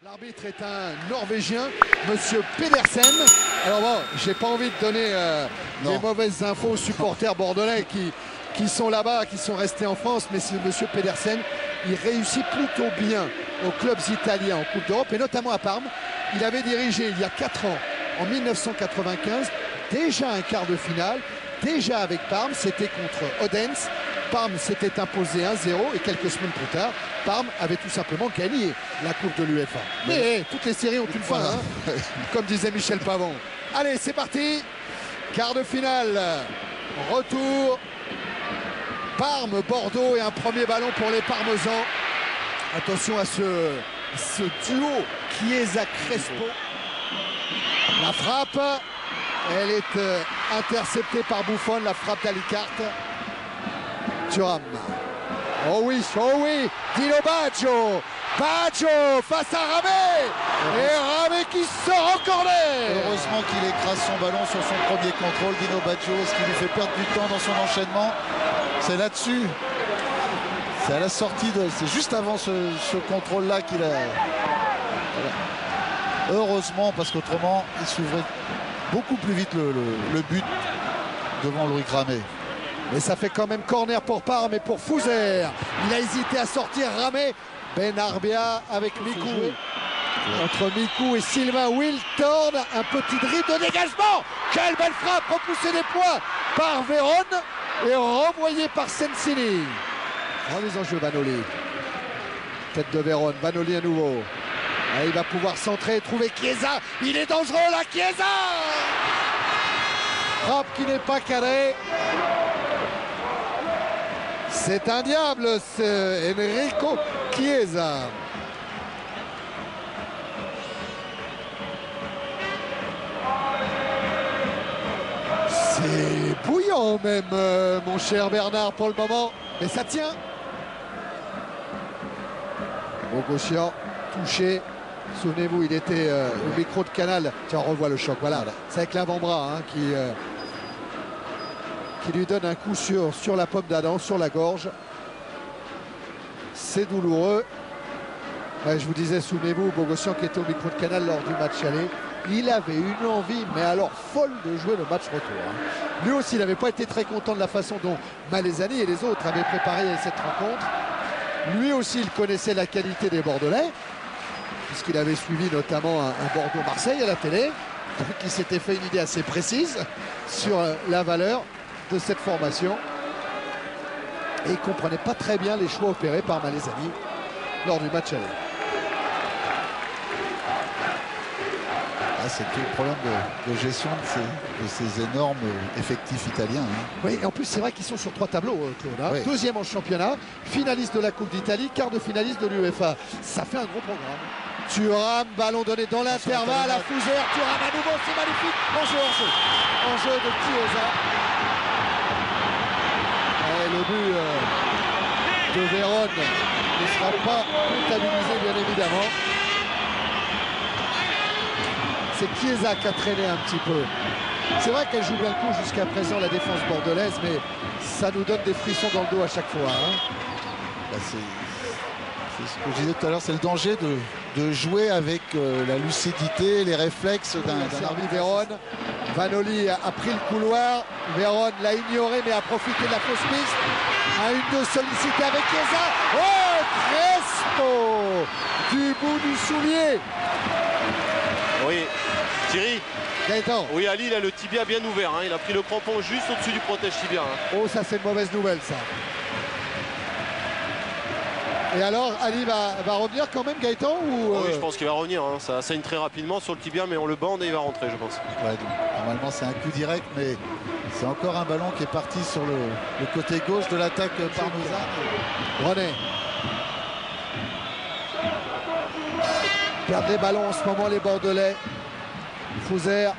L'arbitre est un Norvégien, Monsieur Pedersen. Alors bon, j'ai pas envie de donner des mauvaises infos aux supporters bordelais qui sont là-bas, qui sont restés en France, mais c'est Monsieur Pedersen, il réussit plutôt bien aux clubs italiens en Coupe d'Europe et notamment à Parme. Il avait dirigé il y a 4 ans, en 1995, déjà un quart de finale, déjà avec Parme, c'était contre Odense. Parme s'était imposé 1-0 et quelques semaines plus tard, Parme avait tout simplement gagné la Coupe de l'UEFA. Mais toutes les séries ont une fin, hein, comme disait Michel Pavon. Allez, c'est parti. Quart de finale. Retour. Parme, Bordeaux et un premier ballon pour les Parmesans. Attention à ce duo Chiesa-Crespo. La frappe, elle est interceptée par Buffon, la frappe d'Alicarte. Thuram. Oh oui, Dino Baggio. Baggio face à Ramé. Et Ramé qui sort en corner. Heureusement qu'il écrase son ballon sur son premier contrôle, Dino Baggio. Ce qui lui fait perdre du temps dans son enchaînement, c'est là-dessus. C'est à la sortie de... C'est juste avant ce contrôle-là qu'il a... Voilà. Heureusement, parce qu'autrement, il s'ouvrait beaucoup plus vite le but devant Loïc Ramé. Mais ça fait quand même corner pour Parme et pour Fouzer. Il a hésité à sortir Ramé. Benarbia avec Mikou. Entre Mikou et Sylvain Wiltord. Un petit dribble de dégagement. Quelle belle frappe, repoussée des points par Vérone et renvoyé par Sensini. Remise en jeu Vanoli. Tête de Vérone, Vanoli à nouveau. Et il va pouvoir centrer, trouver Chiesa. Il est dangereux là, Chiesa. Frappe qui n'est pas carrée. C'est un diable, c'est Enrico Chiesa. C'est bouillant même, mon cher Bernard, pour le moment. Mais ça tient. Bogossian, touché. Souvenez-vous, il était au micro de Canal. Tiens, on revoit le choc. Voilà. C'est avec l'avant-bras hein, qui lui donne un coup sur la pomme d'Adam, sur la gorge. C'est douloureux. Ouais, je vous disais, souvenez-vous, Bogossian qui était au micro de Canal lors du match aller. Il avait une envie, mais alors folle, de jouer le match retour. Hein. Lui aussi, il n'avait pas été très content de la façon dont Malesani et les autres avaient préparé cette rencontre. Lui aussi, il connaissait la qualité des Bordelais, puisqu'il avait suivi notamment un Bordeaux-Marseille à la télé. Donc il s'était fait une idée assez précise sur la valeur de cette formation. Et il ne comprenait pas très bien les choix opérés par Malesani lors du match aller. C'est tout le problème de gestion de ces énormes effectifs italiens. Hein. Oui, et en plus c'est vrai qu'ils sont sur 3 tableaux, Claude. Hein. Oui. Deuxième en championnat, finaliste de la Coupe d'Italie, quart de finaliste de l'UEFA. Ça fait un gros programme. Thuram, ballon donné dans l'intervalle à Fouzer. Thuram à nouveau, c'est magnifique. En jeu de Chiesa. Et le but de Vérone ne sera pas comptabilisé, bien évidemment. C'est Chiesa qui a traîné un petit peu. C'est vrai qu'elle joue bien le coup jusqu'à présent, la défense bordelaise, mais ça nous donne des frissons dans le dos à chaque fois. Hein. Bah c'est ce que je disais tout à l'heure, c'est le danger de jouer avec la lucidité, les réflexes d'un servi Vérone. Vanoli a pris le couloir. Vérone l'a ignoré, mais a profité de la fausse piste. À une de solliciter avec Chiesa. Oh, Crespo du bout du soulier. Oui, Thierry. Gaëtan. Oui, Ali, il a le tibia bien ouvert. Hein. Il a pris le crampon juste au-dessus du protège tibia. Hein. Oh, ça c'est une mauvaise nouvelle, ça. Et alors, Ali va revenir quand même, Gaëtan ou Oui, je pense qu'il va revenir. Hein. Ça saigne très rapidement sur le tibia, mais on le bande et il va rentrer, je pense. Ouais, donc, normalement, c'est un coup direct, mais c'est encore un ballon qui est parti sur le côté gauche de l'attaque parmesane. René. Perdent les ballons en ce moment, les Bordelais. Fouzer,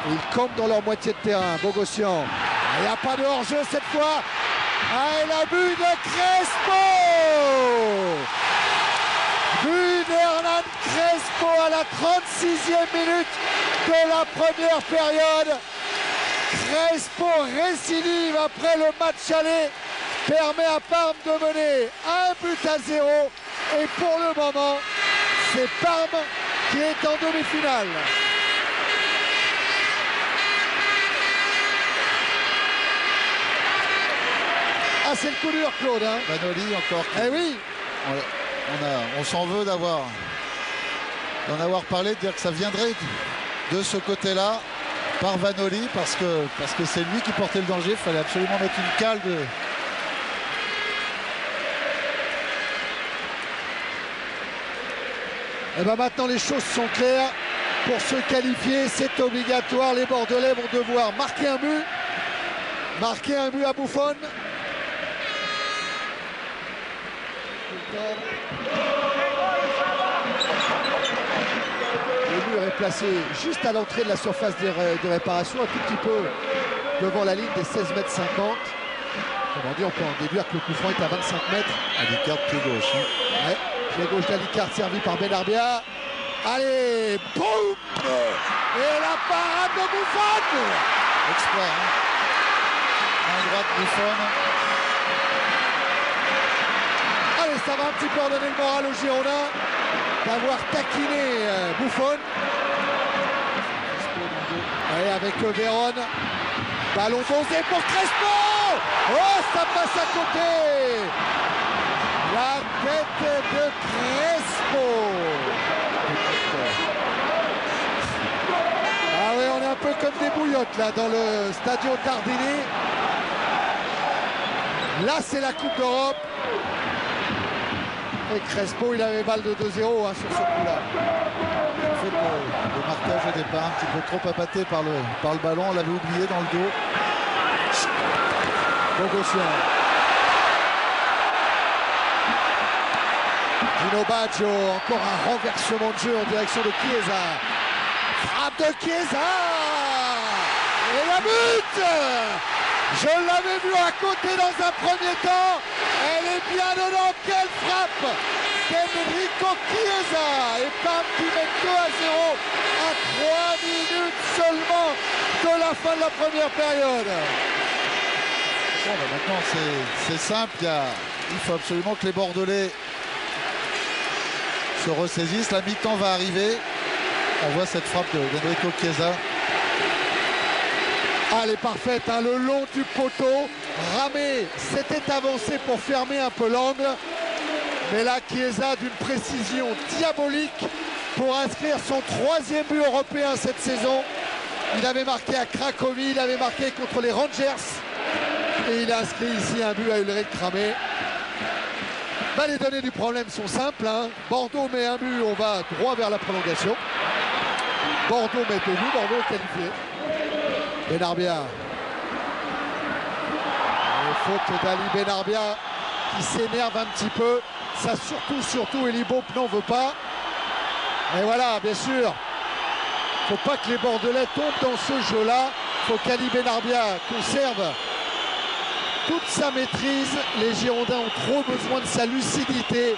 ils campent dans leur moitié de terrain. Bogossian, il n'y a pas de hors-jeu cette fois. Ah, et la but de Crespo. But d'Hernan Crespo à la 36e minute de la première période. Crespo récidive après le match aller, permet à Parme de mener 1-0. Et pour le moment, C'est Parme qui est en demi-finale. Ah, c'est le coup dur, Claude. Hein. Vanoli encore. Eh oui. On s'en veut d'en avoir parlé, de dire que ça viendrait de ce côté-là par Vanoli, parce que c'est lui qui portait le danger. Il fallait absolument mettre une cale de... Et bien maintenant les choses sont claires. Pour se qualifier, c'est obligatoire. Les Bordelais vont devoir marquer un but. Marquer un but à Buffon. Le mur est placé juste à l'entrée de la surface de réparation, un tout petit peu devant la ligne des 16,50 m. Comment dire, on peut en déduire que le coup franc est à 25 mètres. Alicard, pied gauche. Hein. Ouais, pied gauche d'Alicard servi par Benarbia. Allez, boum! Et la parade de Buffon! Exploit. Hein. Main droite Buffon. Allez, ça va un petit peu redonner le moral aux Girondins d'avoir taquiné Buffon. Allez, avec Vérone. Ballon posé pour Crespo. Oh, ça passe à côté. La tête de Crespo. Ah oui, on est un peu comme des bouillottes là dans le Stadio Tardini. Là, c'est la Coupe d'Europe. Et Crespo, il avait balle de 2-0 hein, sur ce coup-là. En fait, le marquage au départ, un petit peu trop appâté par le ballon, on l'avait oublié dans le dos. Bogossian. Gino Baggio, encore un renversement de jeu en direction de Chiesa. Frappe de Chiesa. Et la but! Je l'avais vu à côté dans un premier temps. Elle est bien dedans. Quelle frappe d'Enrico Chiesa. Et Parme qui met 2-0 à 3 minutes seulement de la fin de la première période. Bon, ben maintenant, c'est simple. Il faut absolument que les Bordelais se ressaisissent. La mi-temps va arriver. On voit cette frappe d'Enrico Chiesa. Ah, elle est parfaite, hein, le long du poteau. Ramé s'était avancé pour fermer un peu l'angle. Mais là, Chiesa d'une précision diabolique pour inscrire son 3e but européen cette saison. Il avait marqué à Cracovie, il avait marqué contre les Rangers. Et il a inscrit ici un but à Ulrich Ramé. Ben, les données du problème sont simples. Hein. Bordeaux met un but, on va droit vers la prolongation. Bordeaux met 2 buts, Bordeaux est qualifié. Benarbia. Faute d'Ali Benarbia qui s'énerve un petit peu. Ça surtout, Eli Boep n'en veut pas. Et voilà, bien sûr. Faut pas que les Bordelais tombent dans ce jeu-là. Faut qu'Ali Benarbia conserve toute sa maîtrise. Les Girondins ont trop besoin de sa lucidité,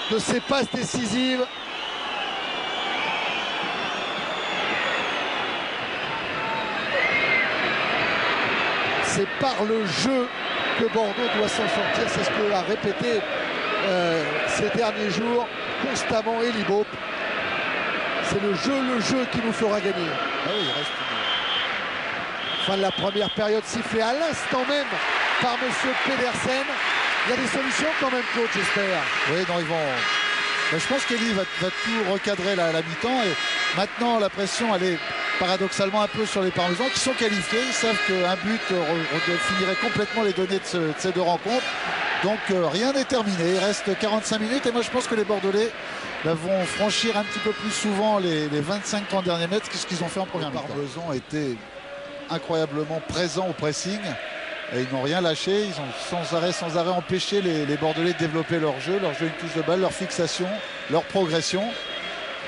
de ses passes décisives. C'est par le jeu que Bordeaux doit s'en sortir. C'est ce que a répété ces derniers jours constamment Eli Boep. C'est le jeu qui nous fera gagner. Ah oui, il reste Fin de la première période sifflée à l'instant même par M. Pedersen. Il y a des solutions quand même, Claude, j'espère. Oui, non, ils vont... Mais je pense qu'Eli va tout recadrer là, à la mi-temps. Et maintenant, la pression, elle est paradoxalement un peu sur les Parmesans qui sont qualifiés. Ils savent qu'un but finirait complètement les données de ces deux rencontres. Donc rien n'est terminé. Il reste 45 minutes. Et moi, je pense que les Bordelais vont franchir un petit peu plus souvent les 25-30 derniers mètres que ce qu'ils ont fait en première mi-temps. Les Parmesans étaient incroyablement présents au pressing. Et ils n'ont rien lâché, ils ont sans arrêt empêché les Bordelais de développer leur jeu, une touche de balle, leur fixation, leur progression.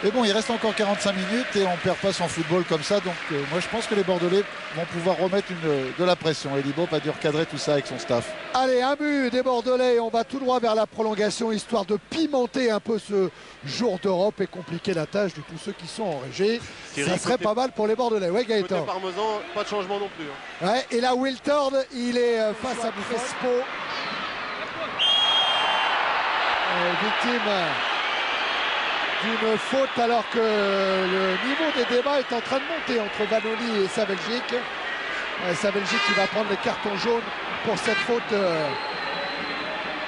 Mais bon, il reste encore 45 minutes et on ne perd pas son football comme ça. Donc moi je pense que les Bordelais vont pouvoir remettre de la pression. Eli Boep a dû recadrer tout ça avec son staff. Allez, un but des Bordelais, on va tout droit vers la prolongation, histoire de pimenter un peu ce jour d'Europe et compliquer la tâche de tous ceux qui sont en régie. Ça serait pas mal pour les Bordelais, ouais Gaëtan. Côté Parmesan, pas de changement non plus. Hein. Ouais, et là Wiltord, il est face à d'une faute alors que le niveau des débats est en train de monter entre Vanoli et Saveljic. Saveljic qui va prendre le carton jaune pour cette faute.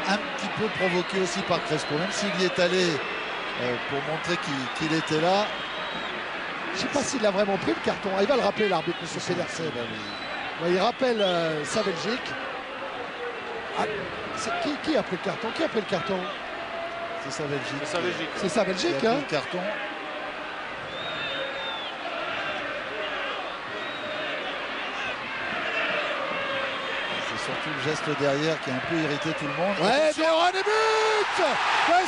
Un petit peu provoqué aussi par Crespo, même s'il y est allé pour montrer qu'il était là. Je ne sais pas s'il a vraiment pris le carton. Il va le rappeler, l'arbitre, M. Pedersen. Il rappelle Saveljic. Ah, qui a pris le carton? Qui a pris le carton? C'est Saveljic. C'est Saveljic, qui a pris le carton. C'est surtout le geste derrière qui a un peu irrité tout le monde. Ouais, Véron et but de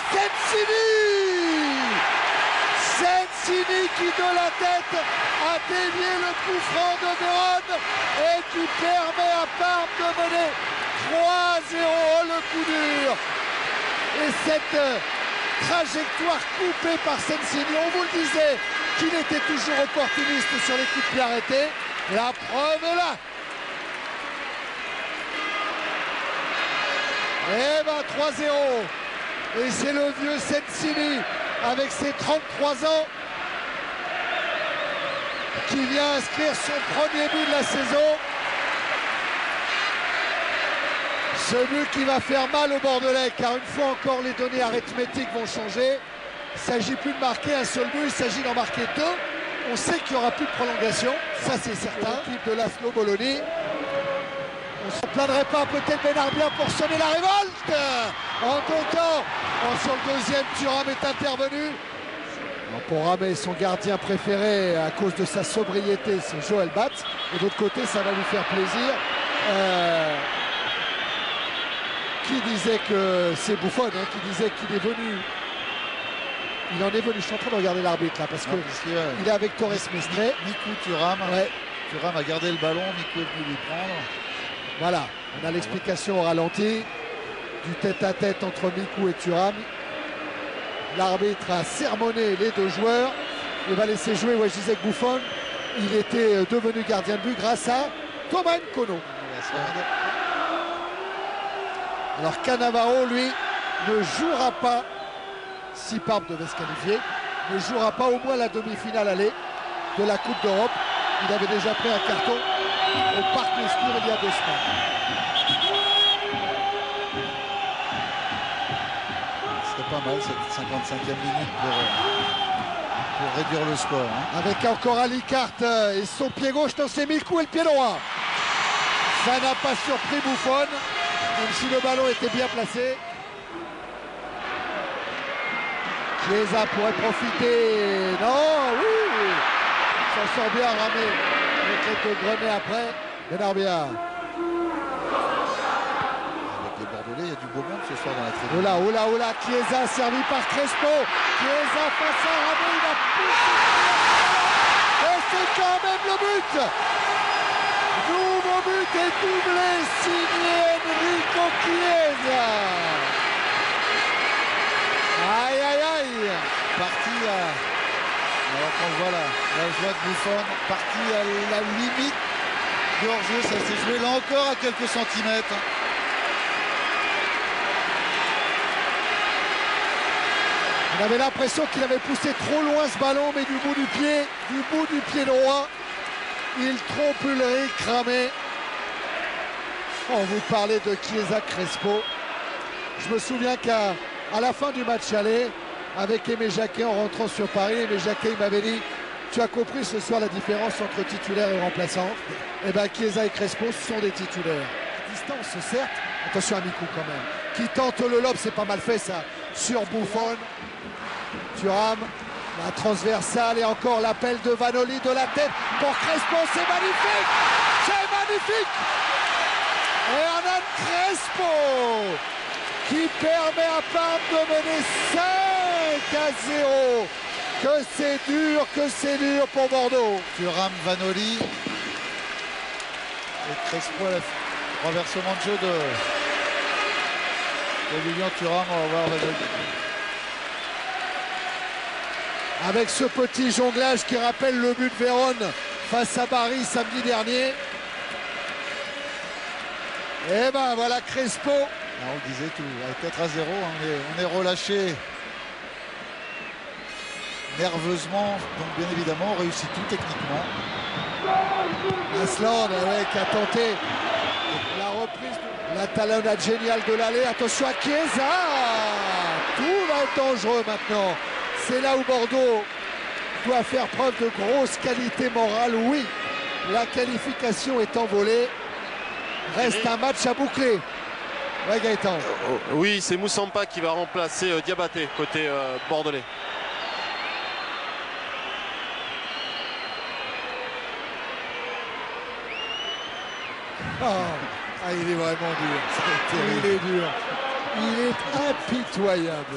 Sensini qui de la tête a dévié le coup franc de Véron et qui permet à Parme de mener 3-0 le coup dur. Et cette trajectoire coupée par Sensini, on vous le disait qu'il était toujours opportuniste sur les coups de pied arrêtés. La preuve est là. Eh ben 3-0. Et c'est le vieux Sensini avec ses 33 ans qui vient inscrire son premier but de la saison. Ce but qui va faire mal aux Bordelais, car une fois encore les données arithmétiques vont changer. Il ne s'agit plus de marquer un seul but, il s'agit d'en marquer deux. On sait qu'il n'y aura plus de prolongation, ça c'est certain. L'équipe de Laszlo Bologna. On ne se plaindrait pas peut-être Benarbia pour sonner la révolte. En comptant, sur le deuxième, Thuram est intervenu. Pour ramer son gardien préféré à cause de sa sobriété, c'est Joël Batz. Et de l'autre côté, ça va lui faire plaisir. Qui disait que c'est Buffon, hein, qui disait qu'il est venu. Il en est venu, je suis en train de regarder l'arbitre là, parce qu'il est avec Torres Mestre. Mikou Thuram. Ouais. Thuram a gardé le ballon, Mikou est venu lui prendre. Voilà, on a l'explication au ralenti du tête-à-tête entre Mikou et Thuram. L'arbitre a sermonné les deux joueurs. Il va laisser jouer Wajizek Buffon. Il était devenu gardien de but grâce à Thomas Nkono. Alors Cannavaro, lui, ne jouera pas, si Parme devait se qualifier, ne jouera pas au moins la demi-finale aller de la Coupe d'Europe. Il avait déjà pris un carton au Parc Lescure il y a 2 semaines. C'était pas mal cette 55e minute pour réduire le score. Hein. Avec encore Ali Carte et son pied gauche dans ses 1000 coups et le pied droit. Ça n'a pas surpris Buffon, même si le ballon était bien placé. Chiesa pourrait profiter. Non, oui, s'en sort bien ramé avec quelques grenets après. Benarbia. Avec les Bordelais, il y a du beau monde ce soir dans la tribune. Oula, Chiesa servi par Crespo. Chiesa face à Ramé, il a poussé. Et c'est quand même le but. Nouveau but et doublé signé Enrico Chiesa. Aïe. Parti à... Alors qu'on voit la joie de Buffon, parti à la limite du hors-jeu, ça s'est joué là encore à quelques centimètres. On avait l'impression qu'il avait poussé trop loin ce ballon, mais du bout du pied droit, il trompe Ulrich Ramé. On vous parlait de Chiesa Crespo. Je me souviens qu'à la fin du match aller, avec Aimé Jacquet en rentrant sur Paris, Aimé Jacquet il m'avait dit: tu as compris ce soir la différence entre titulaire et remplaçant. Et bien Chiesa et Crespo sont des titulaires. À distance certes, attention à Mikou quand même, qui tente le lob, c'est pas mal fait ça, sur Buffon. Thuram, la transversale et encore l'appel de Vanoli de la tête pour Crespo, c'est magnifique. Et Hernan Crespo qui permet à Parme de mener 5-0. Que c'est dur pour Bordeaux. Thuram, Vanoli. Et Crespo, le renversement de jeu de Lilian Thuram. On va voir Vanoli. Avec ce petit jonglage qui rappelle le but de Vérone face à Paris samedi dernier. Et ben voilà Crespo. On le disait tout, avec 4-0, on est relâché nerveusement, donc bien évidemment, réussit tout techniquement. Aslan qui a tenté la reprise, la talonnade géniale de l'aller. Attention à Chiesa, tout va être dangereux maintenant. C'est là où Bordeaux doit faire preuve de grosse qualité morale. Oui, la qualification est envolée. Reste un match à boucler. Ouais, Gaëtan. Oui, c'est Moussampa qui va remplacer Diabaté côté bordelais. Il est vraiment dur. Il est dur. Il est impitoyable.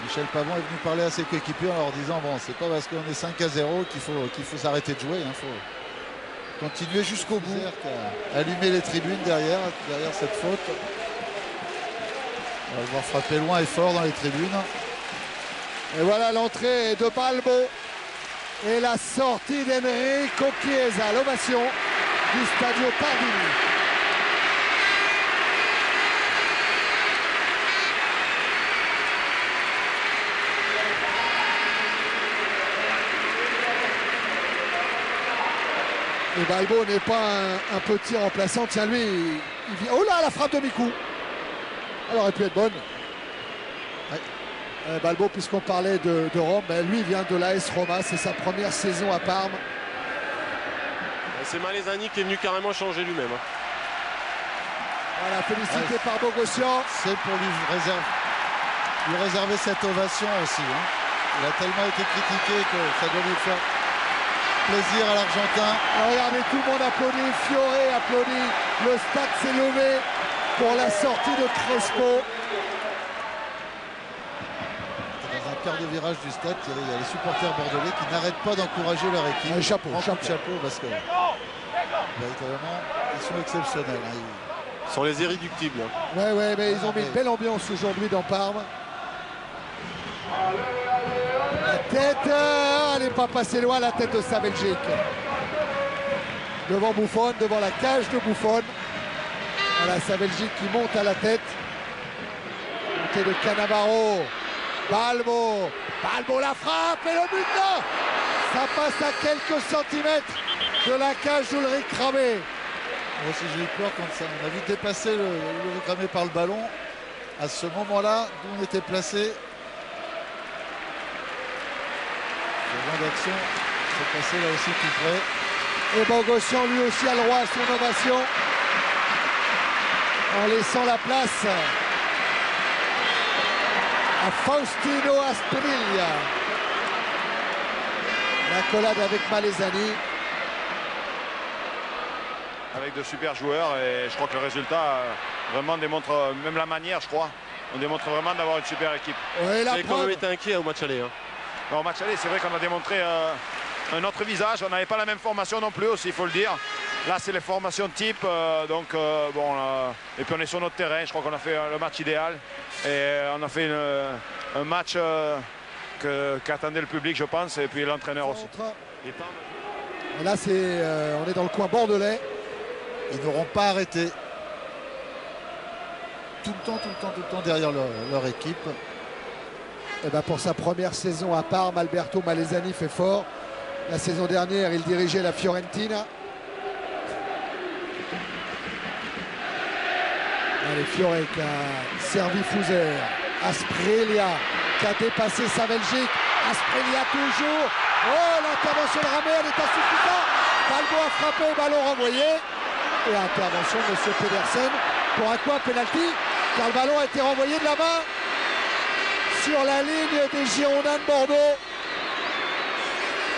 Michel Pavon est venu parler à ses coéquipiers en leur disant bon, c'est pas parce qu'on est 5-0 qu'il faut s'arrêter de jouer. Il faut continuer jusqu'au bout. Allumer les tribunes derrière cette faute. On va le voir frapper loin et fort dans les tribunes. Et voilà l'entrée de Balbo et la sortie d'Enrico Chiesa. L'ovation du Stadio Tardini. Et Balbo n'est pas un petit remplaçant. Tiens, lui, il vient. Oh là, la frappe de Mikou. Elle aurait pu être bonne. Ouais. Balbo, puisqu'on parlait de Rome, lui vient de l'AS Roma. C'est sa première saison à Parme. C'est Malesani qui est venu carrément changer lui-même. Voilà, félicité par Bogossian. C'est pour lui réserver cette ovation aussi. Il a tellement été critiqué que ça doit lui faire plaisir à l'Argentin. Regardez, tout le monde applaudit, Fioré applaudit, le stade s'est levé pour la sortie de Crespo. Dans un quart de virage du stade, il y a les supporters bordelais qui n'arrêtent pas d'encourager leur équipe. Chapeau parce que véritablement, ils sont exceptionnels. Ils sont les irréductibles. Ouais, mais ils ont mis une belle ambiance aujourd'hui dans Parme. La tête, elle n'est pas passée loin, la tête de sa Belgique. Devant Buffon, devant la cage de Buffon. Voilà, sa Belgique qui monte à la tête. Montée de Cannavaro. Balbo la frappe et le but, non. Ça passe à quelques centimètres de la cage d'Ulrich Ramé. Moi aussi j'ai eu peur quand on a vu dépasser Ulrich Ramé par le ballon. À ce moment-là, d'où on était placé. D'action, c'est passé là aussi tout près. Et Bogossian lui aussi a le droit à son ovation en laissant la place à Faustino Asprilla. L'accolade avec Malesani. Avec de super joueurs et je crois que le résultat vraiment démontre, même la manière je crois, on démontre vraiment d'avoir une super équipe. Ouais, J'ai quand même été inquiet au match aller. Au match aller, c'est vrai qu'on a démontré un autre visage. On n'avait pas la même formation non plus aussi, il faut le dire. Là, c'est les formations type. Et puis on est sur notre terrain. Je crois qu'on a fait le match idéal. Et on a fait un match qu'attendait le public, je pense, et puis l'entraîneur aussi. Et là, on est dans le coin bordelais. Ils n'auront pas arrêté. Tout le temps derrière leur équipe. Et pour sa première saison à Parme, Alberto Malesani fait fort. La saison dernière, il dirigeait la Fiorentina. Allez, Fiore qui a servi Fouzer. Asprilla qui a dépassé sa Belgique. Asprilla toujours. Oh, l'intervention de Ramé, elle est insuffisante. Balbo a frappé, ballon renvoyé. Et intervention de M. Pedersen. Pour un quoi, penalty, car le ballon a été renvoyé de la main sur la ligne des Girondins de Bordeaux.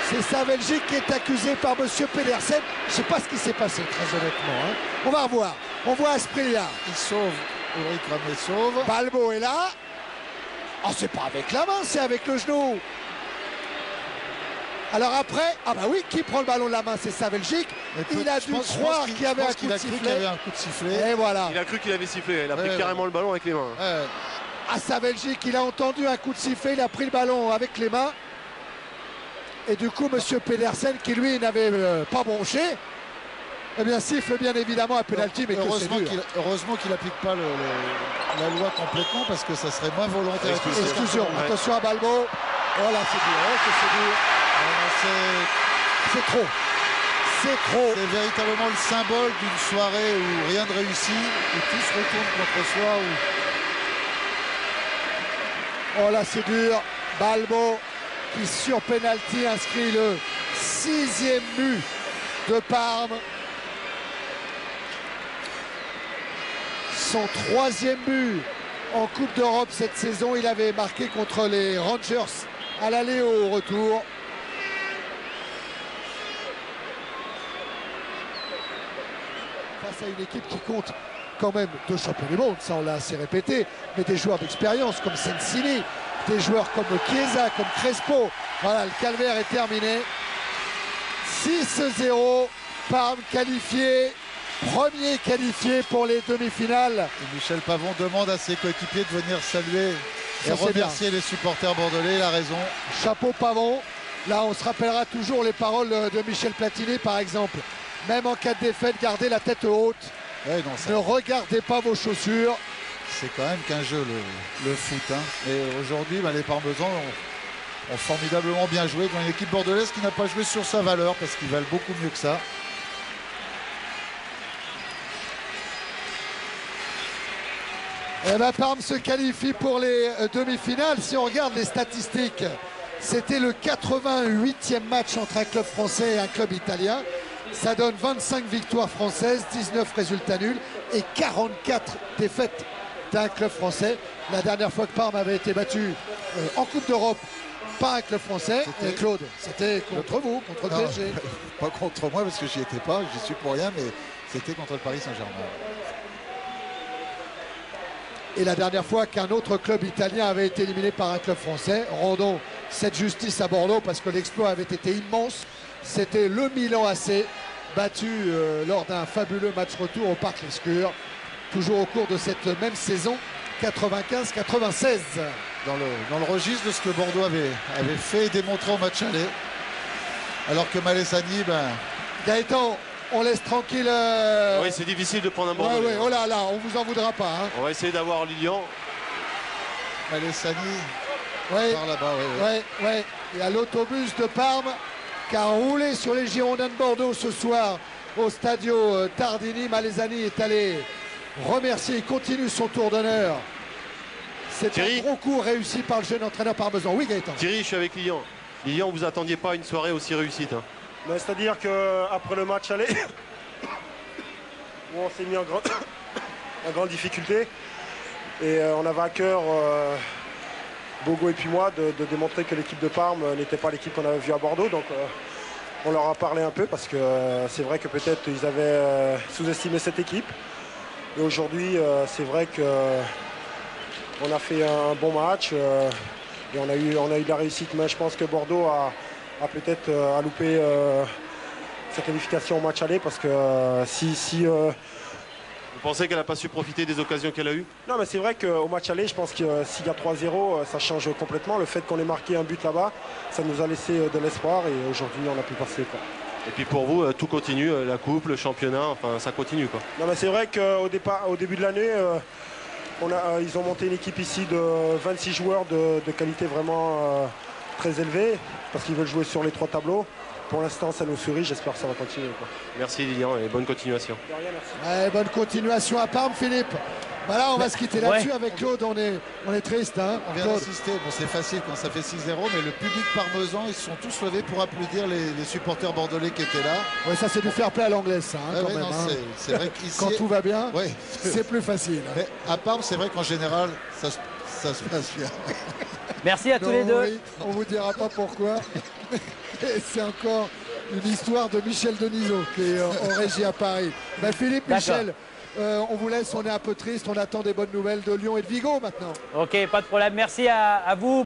C'est sa Belgique qui est accusée par M. Pedersen. Je ne sais pas ce qui s'est passé, très honnêtement. On va revoir. On voit Asprilla. Il sauve. Ulrich Ramé sauve. Balbo est là. Oh, c'est pas avec la main, c'est avec le genou. Alors après, qui prend le ballon de la main, c'est sa Belgique. Il a dû croire qu'il y avait un coup de sifflet. Et voilà. Il a cru qu'il avait sifflé. Il a pris carrément le ballon avec les mains. À sa Belgique, il a entendu un coup de sifflet, il a pris le ballon avec les mains. Et du coup, M. Pedersen, qui lui n'avait pas bronché, eh bien siffle bien évidemment un penalty, mais que c'est dur. Heureusement qu'il n'applique pas la loi complètement, parce que ça serait moins volontaire. Exclusion. Attention à Balbo. Oh là, c'est dur, oh, que c'est dur. C'est trop. C'est trop. C'est véritablement le symbole d'une soirée où rien ne réussit, où tout se retourne contre soi. Oh là, c'est dur. Balbo qui sur penalty inscrit le 6e but de Parme. Son 3e but en Coupe d'Europe cette saison. Il avait marqué contre les Rangers à l'aller et au retour. Face à une équipe qui compte quand même 2 champions du monde, ça on l'a assez répété, mais des joueurs d'expérience comme Sensini, des joueurs comme Chiesa, comme Crespo. Voilà, le calvaire est terminé. 6-0, Parme qualifié, premier qualifié pour les demi-finales. Et Michel Pavon demande à ses coéquipiers de venir saluer et remercier les supporters bordelais. Il a raison. Chapeau Pavon. Là, on se rappellera toujours les paroles de Michel Platini, par exemple. Même en cas de défaite, gardez la tête haute. Ouais, non, ça... Ne regardez pas vos chaussures. C'est quand même qu'un jeu, le foot. Hein. Et aujourd'hui, les Parmesans ont formidablement bien joué dans une équipe bordelaise qui n'a pas joué sur sa valeur parce qu'ils valent beaucoup mieux que ça. Et ben, Parme se qualifie pour les demi-finales. Si on regarde les statistiques, c'était le 88e match entre un club français et un club italien. Ça donne 25 victoires françaises, 19 résultats nuls et 44 défaites d'un club français. La dernière fois que Parme avait été battu en Coupe d'Europe par un club français, Claude, c'était contre vous, contre le PSG. Pas contre moi parce que j'y étais pas, j'y suis pour rien, mais c'était contre le Paris Saint-Germain. Et la dernière fois qu'un autre club italien avait été éliminé par un club français, rendons cette justice à Bordeaux parce que l'exploit avait été immense. C'était le Milan AC, battu lors d'un fabuleux match retour au Parc Lescure, toujours au cours de cette même saison 95-96. Dans le registre de ce que Bordeaux avait fait et démontré au match aller. Alors que Malesani, Gaëtan, on laisse tranquille. Oui, c'est difficile de prendre un Bordeaux. Ouais, oh là là, on vous en voudra pas. Hein. On va essayer d'avoir Lilian. Malesani par là-bas. Ouais. Il y a l'autobus de Parme qui a roulé sur les Girondins de Bordeaux ce soir au Stadio Tardini. Malesani est allé remercier, il continue son tour d'honneur. C'est un gros coup réussi par le jeune entraîneur parmesan. Oui, Gaëtan. Thierry, je suis avec Lilian. Lilian, vous attendiez pas une soirée aussi réussite hein. C'est-à-dire qu'après le match aller, où on s'est mis en grande difficulté, et on avait à cœur, Bogo et puis moi, de démontrer que l'équipe de Parme n'était pas l'équipe qu'on avait vue à Bordeaux. Donc on leur a parlé un peu parce que c'est vrai que peut-être ils avaient sous-estimé cette équipe. Et aujourd'hui, c'est vrai qu'on a fait un bon match et on a eu de la réussite. Mais je pense que Bordeaux a peut-être loupé sa qualification au match aller parce que Vous pensez qu'elle n'a pas su profiter des occasions qu'elle a eues? Non, mais c'est vrai qu'au match aller, je pense que s'il y a 3-0, ça change complètement. Le fait qu'on ait marqué un but là-bas, ça nous a laissé de l'espoir et aujourd'hui, on a pu passer. Quoi. Et puis pour vous, tout continue, la coupe, le championnat, enfin ça continue quoi. Non, mais c'est vrai qu'au début de l'année, ils ont monté une équipe ici de 26 joueurs de qualité vraiment très élevée parce qu'ils veulent jouer sur les 3 tableaux. Pour l'instant, ça nous sourit, j'espère que ça va continuer. Quoi. Merci Lilian et bonne continuation. De rien, merci. Ouais, bonne continuation à Parme, Philippe. Voilà, on va se quitter là-dessus avec Claude, on est triste. Hein, on vient d'assister, bon c'est facile quand ça fait 6-0, mais le public parmesan, ils se sont tous levés pour applaudir les supporters bordelais qui étaient là. Oui, ça c'est du fair play à l'anglaise, ça, hein, quand même. Non, c'est vrai qu'ici... Quand tout va bien, c'est plus facile. Mais à Parme, c'est vrai qu'en général, ça se passe bien. Merci à tous les deux. Oui, on vous dira pas pourquoi. C'est encore une histoire de Michel Denisot qui est en régie à Paris. Ben, Philippe, Michel, on vous laisse, on est un peu triste, on attend des bonnes nouvelles de Lyon et de Vigo maintenant. Ok, pas de problème. Merci à vous.